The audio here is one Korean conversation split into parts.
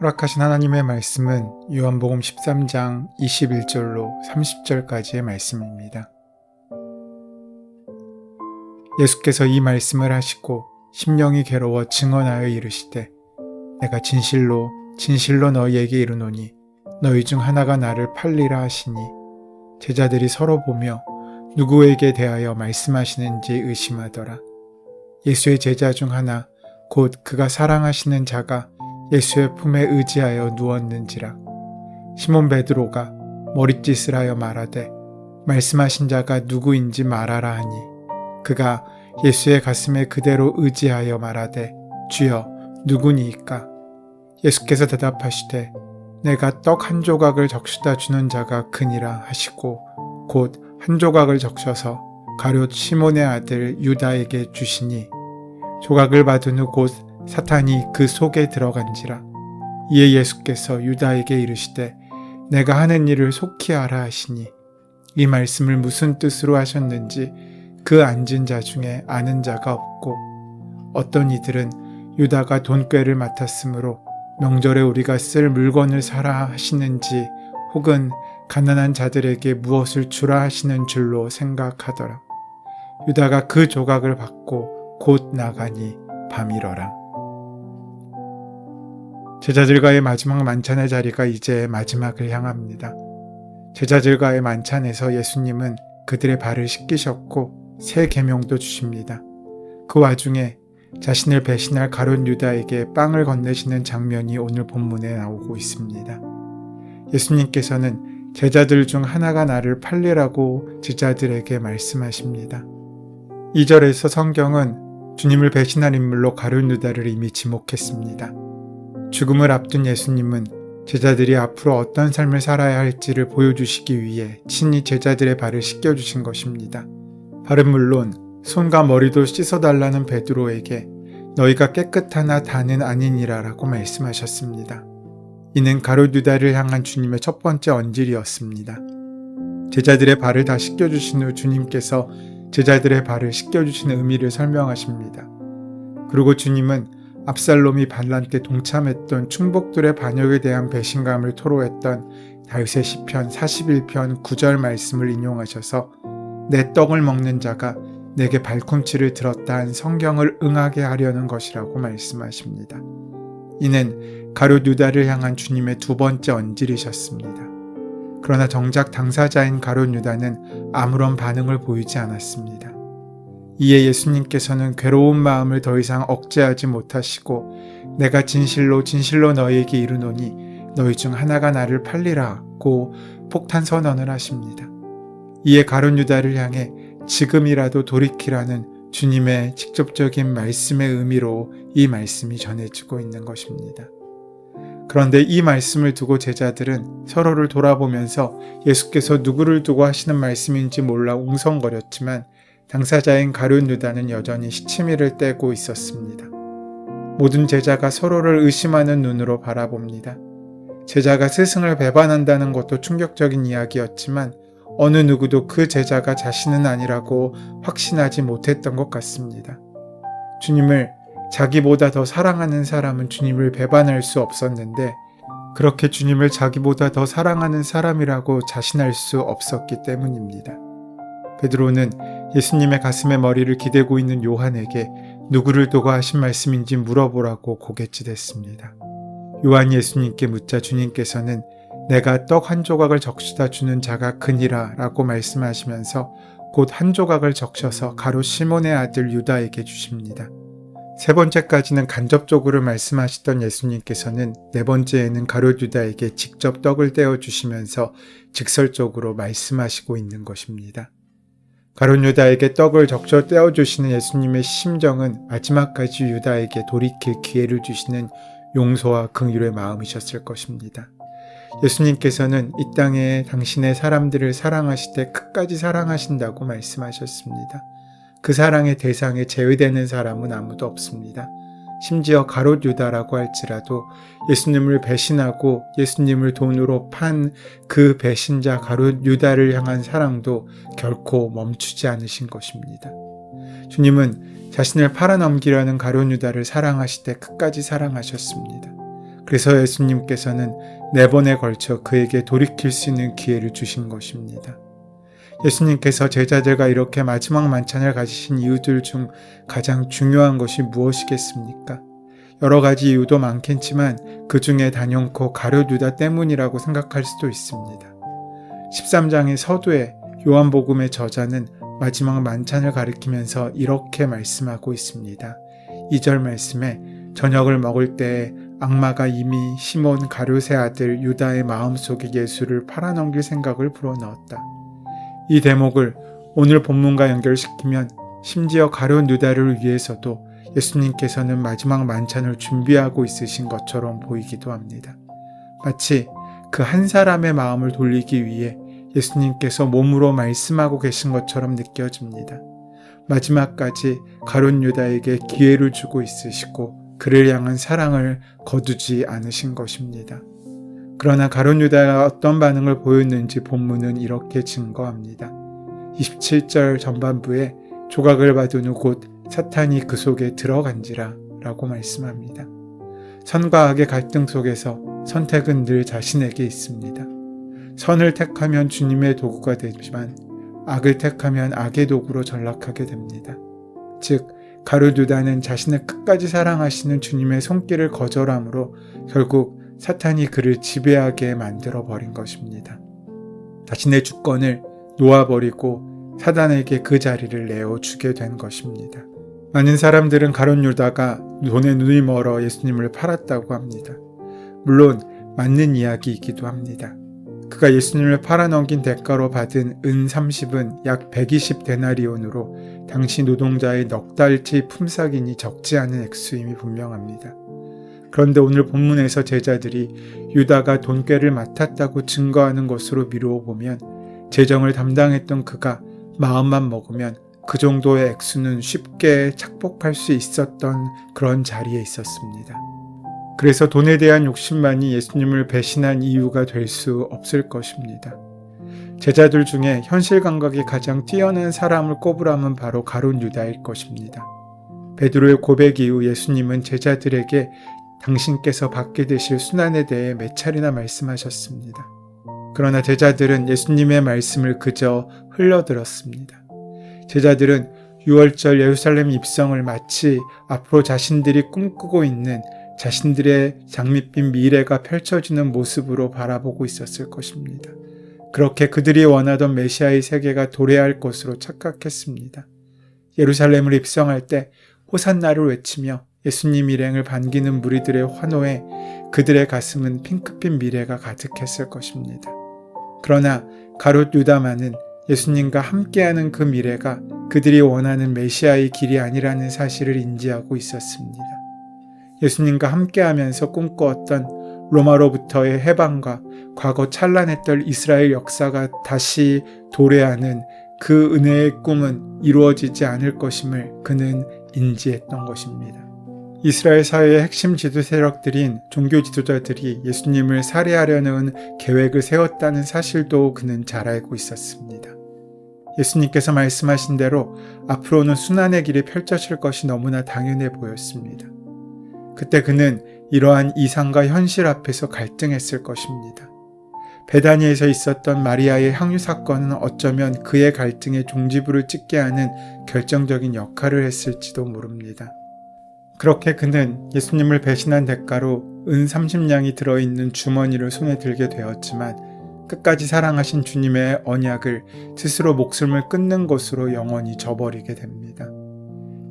허락하신 하나님의 말씀은 요한복음 13장 21절로 30절까지의 말씀입니다. 예수께서 이 말씀을 하시고 심령이 괴로워 증언하여 이르시되 내가 진실로 진실로 너희에게 이르노니 너희 중 하나가 나를 팔리라 하시니 제자들이 서로 보며 누구에게 대하여 말씀하시는지 의심하더라. 예수의 제자 중 하나 곧 그가 사랑하시는 자가 예수의 품에 의지하여 누웠는지라. 시몬 베드로가 머릿짓을 하여 말하되 말씀하신 자가 누구인지 말하라 하니 그가 예수의 가슴에 그대로 의지하여 말하되 주여 누구니이까? 예수께서 대답하시되 내가 떡 한 조각을 적시다 주는 자가 그니라 하시고 곧 한 조각을 적셔서 가룟 시몬의 아들 유다에게 주시니 조각을 받은 후 곧 사탄이 그 속에 들어간지라. 이에 예수께서 유다에게 이르시되 내가 하는 일을 속히 하라 하시니 이 말씀을 무슨 뜻으로 하셨는지 그 앉은 자 중에 아는 자가 없고 어떤 이들은 유다가 돈꾀를 맡았으므로 명절에 우리가 쓸 물건을 사라 하시는지 혹은 가난한 자들에게 무엇을 주라 하시는 줄로 생각하더라. 유다가 그 조각을 받고 곧 나가니 밤이러라. 제자들과의 마지막 만찬의 자리가 이제 마지막을 향합니다. 제자들과의 만찬에서 예수님은 그들의 발을 씻기셨고 새 계명도 주십니다. 그 와중에 자신을 배신할 가룟 유다에게 빵을 건네시는 장면이 오늘 본문에 나오고 있습니다. 예수님께서는 제자들 중 하나가 나를 팔리라고 제자들에게 말씀하십니다. 2절에서 성경은 주님을 배신할 인물로 가룟 유다를 이미 지목했습니다. 죽음을 앞둔 예수님은 제자들이 앞으로 어떤 삶을 살아야 할지를 보여주시기 위해 친히 제자들의 발을 씻겨주신 것입니다. 발은 물론 손과 머리도 씻어달라는 베드로에게 너희가 깨끗하나 다는 아니니라 라고 말씀하셨습니다. 이는 가룟 유다를 향한 주님의 첫 번째 언질이었습니다. 제자들의 발을 다 씻겨주신 후 주님께서 제자들의 발을 씻겨주시는 의미를 설명하십니다. 그리고 주님은 압살롬이 반란 때 동참했던 충복들의 반역에 대한 배신감을 토로했던 다윗의 시편 41편 9절 말씀을 인용하셔서 내 떡을 먹는 자가 내게 발꿈치를 들었다 한 성경을 응하게 하려는 것이라고 말씀하십니다. 이는 가룟 유다를 향한 주님의 두 번째 언질이셨습니다. 그러나 정작 당사자인 가룟 유다는 아무런 반응을 보이지 않았습니다. 이에 예수님께서는 괴로운 마음을 더 이상 억제하지 못하시고 내가 진실로 진실로 너희에게 이르노니 너희 중 하나가 나를 팔리라고 폭탄 선언을 하십니다. 이에 가룟 유다를 향해 지금이라도 돌이키라는 주님의 직접적인 말씀의 의미로 이 말씀이 전해지고 있는 것입니다. 그런데 이 말씀을 두고 제자들은 서로를 돌아보면서 예수께서 누구를 두고 하시는 말씀인지 몰라 웅성거렸지만 당사자인 가룟 유다는 여전히 시치미를 떼고 있었습니다. 모든 제자가 서로를 의심하는 눈으로 바라봅니다. 제자가 스승을 배반한다는 것도 충격적인 이야기였지만 어느 누구도 그 제자가 자신은 아니라고 확신하지 못했던 것 같습니다. 주님을 자기보다 더 사랑하는 사람은 주님을 배반할 수 없었는데 그렇게 주님을 자기보다 더 사랑하는 사람이라고 자신할 수 없었기 때문입니다. 베드로는 예수님의 가슴에 머리를 기대고 있는 요한에게 누구를 두고 하신 말씀인지 물어보라고 고갯짓했습니다. 요한이 예수님께 묻자 주님께서는 내가 떡 한 조각을 적시다 주는 자가 그니라 라고 말씀하시면서 곧 한 조각을 적셔서 가룟 시몬의 아들 유다에게 주십니다. 세 번째까지는 간접적으로 말씀하시던 예수님께서는 네 번째에는 가룟 유다에게 직접 떡을 떼어 주시면서 직설적으로 말씀하시고 있는 것입니다. 가룟 유다에게 떡을 적셔 떼어주시는 예수님의 심정은 마지막까지 유다에게 돌이킬 기회를 주시는 용서와 긍휼의 마음이셨을 것입니다. 예수님께서는 이 땅에 당신의 사람들을 사랑하시되 끝까지 사랑하신다고 말씀하셨습니다. 그 사랑의 대상에 제외되는 사람은 아무도 없습니다. 심지어 가롯 유다라고 할지라도 예수님을 배신하고 예수님을 돈으로 판 그 배신자 가롯 유다를 향한 사랑도 결코 멈추지 않으신 것입니다. 주님은 자신을 팔아넘기려는 가롯 유다를 사랑하시되 끝까지 사랑하셨습니다. 그래서 예수님께서는 4번에 걸쳐 그에게 돌이킬 수 있는 기회를 주신 것입니다. 예수님께서 제자들과 이렇게 마지막 만찬을 가지신 이유들 중 가장 중요한 것이 무엇이겠습니까? 여러 가지 이유도 많겠지만 그 중에 단연코 가룟 유다 때문이라고 생각할 수도 있습니다. 13장의 서두에 요한복음의 저자는 마지막 만찬을 가리키면서 이렇게 말씀하고 있습니다. 2절 말씀에 저녁을 먹을 때에 악마가 이미 시몬 가룟의 아들 유다의 마음속에 예수를 팔아넘길 생각을 불어넣었다. 이 대목을 오늘 본문과 연결시키면 심지어 가룟 유다를 위해서도 예수님께서는 마지막 만찬을 준비하고 있으신 것처럼 보이기도 합니다. 마치 그 한 사람의 마음을 돌리기 위해 예수님께서 몸으로 말씀하고 계신 것처럼 느껴집니다. 마지막까지 가룟 유다에게 기회를 주고 있으시고 그를 향한 사랑을 거두지 않으신 것입니다. 그러나 가룟 유다가 어떤 반응을 보였는지 본문은 이렇게 증거합니다. 27절 전반부에 조각을 받은 후 곧 사탄이 그 속에 들어간지라 라고 말씀합니다. 선과 악의 갈등 속에서 선택은 늘 자신에게 있습니다. 선을 택하면 주님의 도구가 되지만 악을 택하면 악의 도구로 전락하게 됩니다. 즉 가룟 유다는 자신을 끝까지 사랑하시는 주님의 손길을 거절함으로 결국 사탄이 그를 지배하게 만들어 버린 것입니다. 자신의 주권을 놓아버리고 사단에게 그 자리를 내어주게 된 것입니다. 많은 사람들은 가룟 유다가 돈에 눈이 멀어 예수님을 팔았다고 합니다. 물론 맞는 이야기이기도 합니다. 그가 예수님을 팔아넘긴 대가로 받은 은 30은 약 120데나리온으로 당시 노동자의 넉 달치 품삯이니 적지 않은 액수임이 분명합니다. 그런데 오늘 본문에서 제자들이 유다가 돈꾀를 맡았다고 증거하는 것으로 미루어 보면 재정을 담당했던 그가 마음만 먹으면 그 정도의 액수는 쉽게 착복할 수 있었던 그런 자리에 있었습니다. 그래서 돈에 대한 욕심만이 예수님을 배신한 이유가 될 수 없을 것입니다. 제자들 중에 현실 감각이 가장 뛰어난 사람을 꼽으라면 바로 가룟 유다일 것입니다. 베드로의 고백 이후 예수님은 제자들에게 당신께서 받게 되실 순환에 대해 몇 차례나 말씀하셨습니다. 그러나 제자들은 예수님의 말씀을 그저 흘려들었습니다. 제자들은 6월절 예루살렘 입성을 마치 앞으로 자신들이 꿈꾸고 있는 자신들의 장밋빛 미래가 펼쳐지는 모습으로 바라보고 있었을 것입니다. 그렇게 그들이 원하던 메시아의 세계가 도래할 것으로 착각했습니다. 예루살렘을 입성할 때 호산나를 외치며 예수님 일행을 반기는 무리들의 환호에 그들의 가슴은 핑크빛 미래가 가득했을 것입니다. 그러나 가룟 유다만은 예수님과 함께하는 그 미래가 그들이 원하는 메시아의 길이 아니라는 사실을 인지하고 있었습니다. 예수님과 함께하면서 꿈꾸었던 로마로부터의 해방과 과거 찬란했던 이스라엘 역사가 다시 도래하는 그 은혜의 꿈은 이루어지지 않을 것임을 그는 인지했던 것입니다. 이스라엘 사회의 핵심 지도 세력들인 종교 지도자들이 예수님을 살해하려는 계획을 세웠다는 사실도 그는 잘 알고 있었습니다. 예수님께서 말씀하신 대로 앞으로는 순환의 길이 펼쳐질 것이 너무나 당연해 보였습니다. 그때 그는 이러한 이상과 현실 앞에서 갈등했을 것입니다. 베다니에서 있었던 마리아의 향유 사건은 어쩌면 그의 갈등의 종지부를 찍게 하는 결정적인 역할을 했을지도 모릅니다. 그렇게 그는 예수님을 배신한 대가로 은 30냥이 들어있는 주머니를 손에 들게 되었지만 끝까지 사랑하신 주님의 언약을 스스로 목숨을 끊는 것으로 영원히 저버리게 됩니다.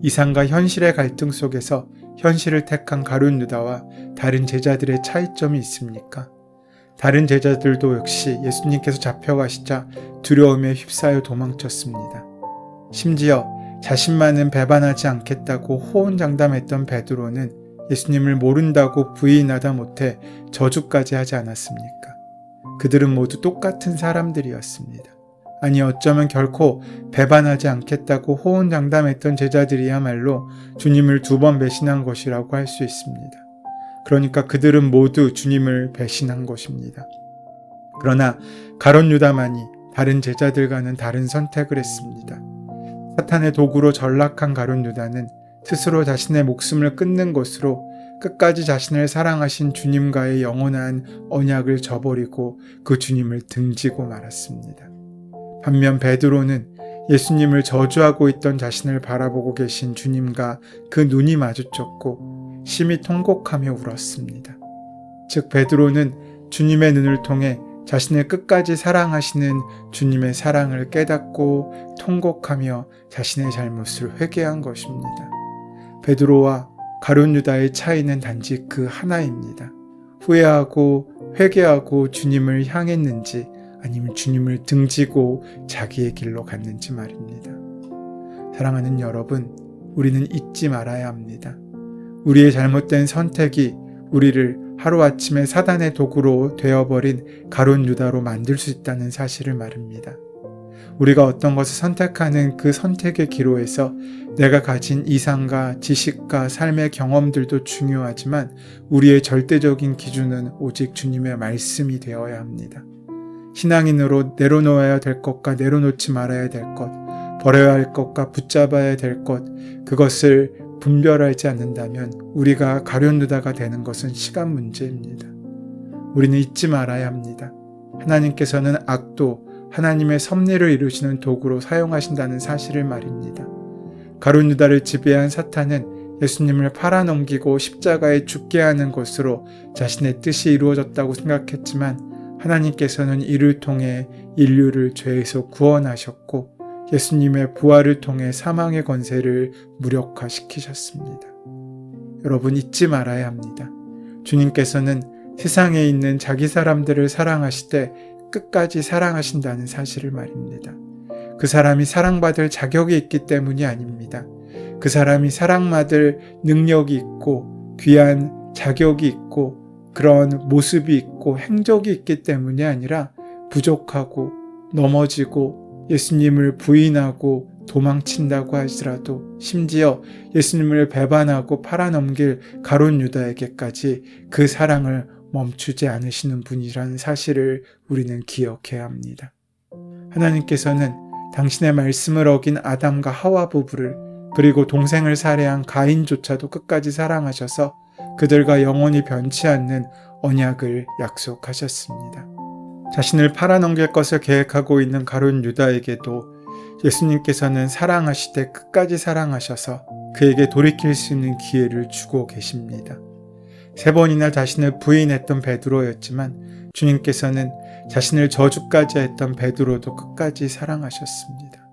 이상과 현실의 갈등 속에서 현실을 택한 가룟 유다와 다른 제자들의 차이점이 있습니까? 다른 제자들도 역시 예수님께서 잡혀가시자 두려움에 휩싸여 도망쳤습니다. 심지어 자신만은 배반하지 않겠다고 호언장담했던 베드로는 예수님을 모른다고 부인하다 못해 저주까지 하지 않았습니까? 그들은 모두 똑같은 사람들이었습니다. 아니 어쩌면 결코 배반하지 않겠다고 호언장담했던 제자들이야말로 주님을 2번 배신한 것이라고 할 수 있습니다. 그러니까 그들은 모두 주님을 배신한 것입니다. 그러나 가룟 유다만이 다른 제자들과는 다른 선택을 했습니다. 사탄의 도구로 전락한 가룟 유다는 스스로 자신의 목숨을 끊는 것으로 끝까지 자신을 사랑하신 주님과의 영원한 언약을 저버리고 그 주님을 등지고 말았습니다. 반면 베드로는 예수님을 저주하고 있던 자신을 바라보고 계신 주님과 그 눈이 마주쳤고 심히 통곡하며 울었습니다. 즉 베드로는 주님의 눈을 통해 자신을 끝까지 사랑하시는 주님의 사랑을 깨닫고 통곡하며 자신의 잘못을 회개한 것입니다. 베드로와 가룟 유다의 차이는 단지 그 하나입니다. 후회하고 회개하고 주님을 향했는지 아니면 주님을 등지고 자기의 길로 갔는지 말입니다. 사랑하는 여러분, 우리는 잊지 말아야 합니다. 우리의 잘못된 선택이 우리를 하루아침에 사단의 도구로 되어버린 가룟 유다로 만들 수 있다는 사실을 말입니다. 우리가 어떤 것을 선택하는 그 선택의 기로에서 내가 가진 이상과 지식과 삶의 경험들도 중요하지만 우리의 절대적인 기준은 오직 주님의 말씀이 되어야 합니다. 신앙인으로 내려놓아야 될 것과 내려놓지 말아야 될 것, 버려야 할 것과 붙잡아야 될 것, 그것을 분별하지 않는다면 우리가 가룟 유다가 되는 것은 시간 문제입니다. 우리는 잊지 말아야 합니다. 하나님께서는 악도 하나님의 섭리를 이루시는 도구로 사용하신다는 사실을 말입니다. 가룟 유다를 지배한 사탄은 예수님을 팔아넘기고 십자가에 죽게 하는 것으로 자신의 뜻이 이루어졌다고 생각했지만 하나님께서는 이를 통해 인류를 죄에서 구원하셨고 예수님의 부활을 통해 사망의 권세를 무력화시키셨습니다. 여러분 잊지 말아야 합니다. 주님께서는 세상에 있는 자기 사람들을 사랑하시되 끝까지 사랑하신다는 사실을 말입니다. 그 사람이 사랑받을 자격이 있기 때문이 아닙니다. 그 사람이 사랑받을 능력이 있고 귀한 자격이 있고 그런 모습이 있고 행적이 있기 때문이 아니라 부족하고 넘어지고 예수님을 부인하고 도망친다고 할지라도 심지어 예수님을 배반하고 팔아넘길 가룟 유다에게까지 그 사랑을 멈추지 않으시는 분이라는 사실을 우리는 기억해야 합니다. 하나님께서는 당신의 말씀을 어긴 아담과 하와 부부를 그리고 동생을 살해한 가인조차도 끝까지 사랑하셔서 그들과 영원히 변치 않는 언약을 약속하셨습니다. 자신을 팔아넘길 것을 계획하고 있는 가룟 유다에게도 예수님께서는 사랑하시되 끝까지 사랑하셔서 그에게 돌이킬 수 있는 기회를 주고 계십니다. 3번이나 자신을 부인했던 베드로였지만 주님께서는 자신을 저주까지 했던 베드로도 끝까지 사랑하셨습니다.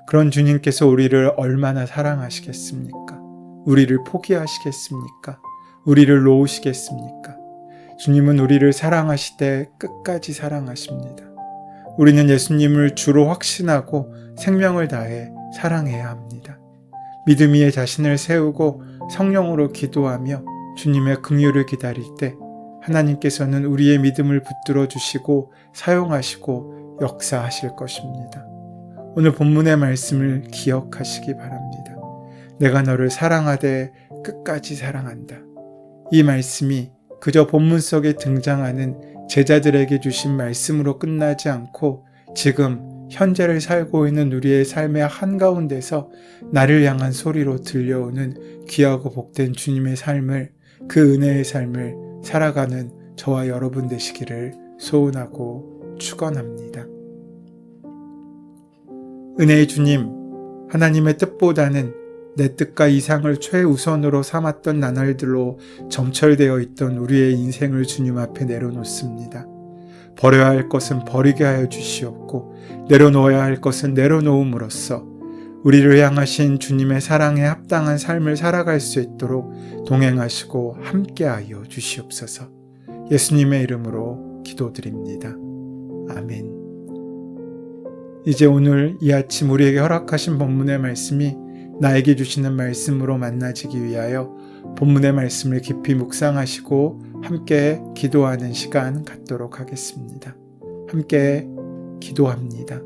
그런 주님께서 우리를 얼마나 사랑하시겠습니까? 우리를 포기하시겠습니까? 우리를 놓으시겠습니까? 주님은 우리를 사랑하시되 끝까지 사랑하십니다. 우리는 예수님을 주로 확신하고 생명을 다해 사랑해야 합니다. 믿음 위에 자신을 세우고 성령으로 기도하며 주님의 긍휼을 기다릴 때 하나님께서는 우리의 믿음을 붙들어 주시고 사용하시고 역사하실 것입니다. 오늘 본문의 말씀을 기억하시기 바랍니다. 내가 너를 사랑하되 끝까지 사랑한다. 이 말씀이 그저 본문 속에 등장하는 제자들에게 주신 말씀으로 끝나지 않고 지금 현재를 살고 있는 우리의 삶의 한가운데서 나를 향한 소리로 들려오는 귀하고 복된 주님의 삶을, 그 은혜의 삶을 살아가는 저와 여러분 되시기를 소원하고 축원합니다. 은혜의 주님, 하나님의 뜻보다는 내 뜻과 이상을 최우선으로 삼았던 나날들로 점철되어 있던 우리의 인생을 주님 앞에 내려놓습니다. 버려야 할 것은 버리게 하여 주시옵고 내려놓아야 할 것은 내려놓음으로써 우리를 향하신 주님의 사랑에 합당한 삶을 살아갈 수 있도록 동행하시고 함께하여 주시옵소서. 예수님의 이름으로 기도드립니다. 아멘. 이제 오늘 이 아침 우리에게 허락하신 본문의 말씀이 나에게 주시는 말씀으로 만나지기 위하여 본문의 말씀을 깊이 묵상하시고 함께 기도하는 시간 갖도록 하겠습니다. 함께 기도합니다.